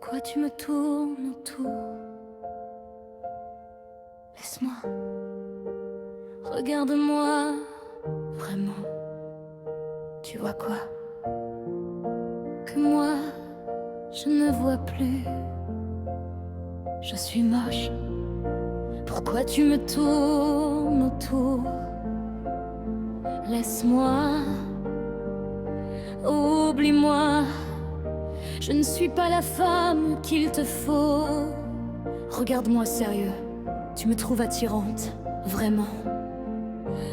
Pourquoi tu me tournes autour? Laisse-moi, regarde-moi, vraiment. Tu vois quoi? Que moi, je ne vois plus. Je suis moche. Pourquoi tu me tournes autour? Laisse-moi, oublie-moi. Je ne suis pas la femme qu'il te faut. Regarde-moi sérieux, tu me trouves attirante, vraiment.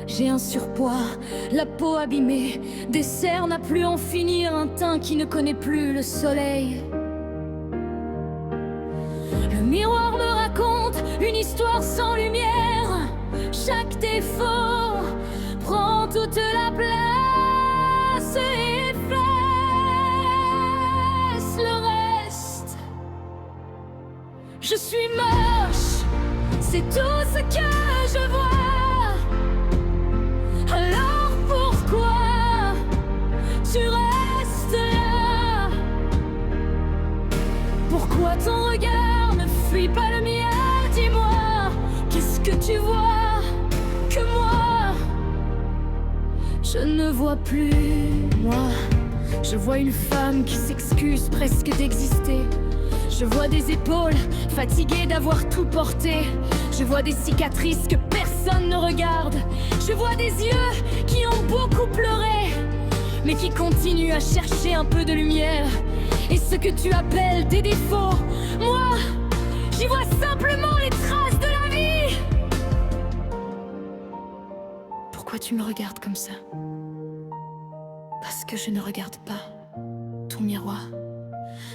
J'ai un surpoids, la peau abîmée, des cernes à plus en finir, un teint qui ne connaît plus le soleil. Le miroir me raconte une histoire sans lumière. Chaque défaut prend toute la place et efface le reste. Je suis moche, c'est tout ce que je vois. Alors pourquoi tu restes là? Pourquoi ton regard ne fuit pas le mien? Dis-moi, qu'est-ce que tu vois que moi je ne vois plus? Moi, je vois une femme qui s'excuse presque d'exister. Je vois des épaules fatiguées d'avoir tout porté. Je vois des cicatrices que personne ne regarde. Je vois des yeux qui ont beaucoup pleuré, mais qui continuent à chercher un peu de lumière. Et ce que tu appelles des défauts, moi, j'y vois simplement les traces de la vie. Pourquoi tu me regardes comme ça? Parce que je ne regarde pas ton miroir.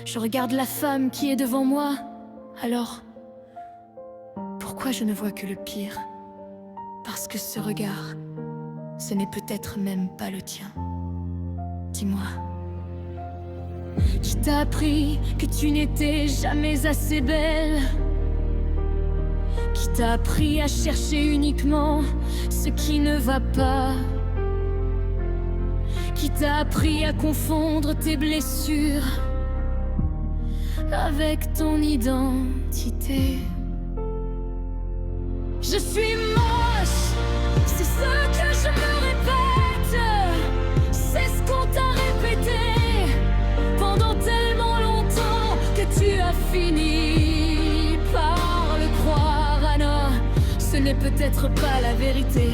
Je regarde la femme qui est devant moi. Alors, pourquoi je ne vois que le pire? Parce que ce regard, ce n'est peut-être même pas le tien. Dis-moi, qui t'a appris que tu n'étais jamais assez belle? Qui t'a appris à chercher uniquement ce qui ne va pas? Qui t'a appris à confondre tes blessures avec ton identité? Je suis moche, c'est ce que je me répète. C'est ce qu'on t'a répété pendant tellement longtemps que tu as fini par le croire. Ah non, ce n'est peut-être pas la vérité.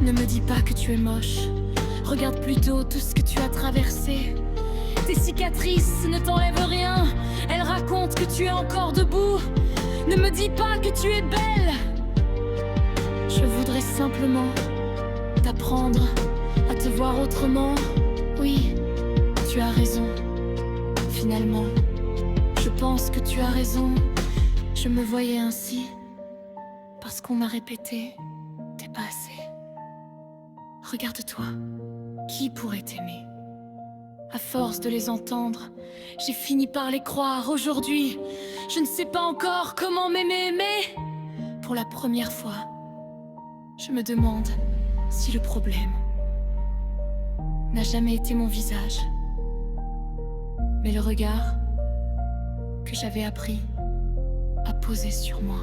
Ne me dis pas que tu es moche. Regarde plutôt tout ce que tu as traversé. Tes cicatrices ne t'enlèvent rien. Elles racontent que tu es encore debout. Ne me dis pas que tu es belle. Je voudrais simplement t'apprendre à te voir autrement. Oui, tu as raison. Finalement, je pense que tu as raison. Je me voyais ainsi parce qu'on m'a répété, t'es pas assez. Regarde-toi, qui pourrait t'aimer? À force de les entendre, j'ai fini par les croire. Aujourd'hui, je ne sais pas encore comment m'aimer, mais pour la première fois, je me demande si le problème n'a jamais été mon visage, mais le regard que j'avais appris à poser sur moi.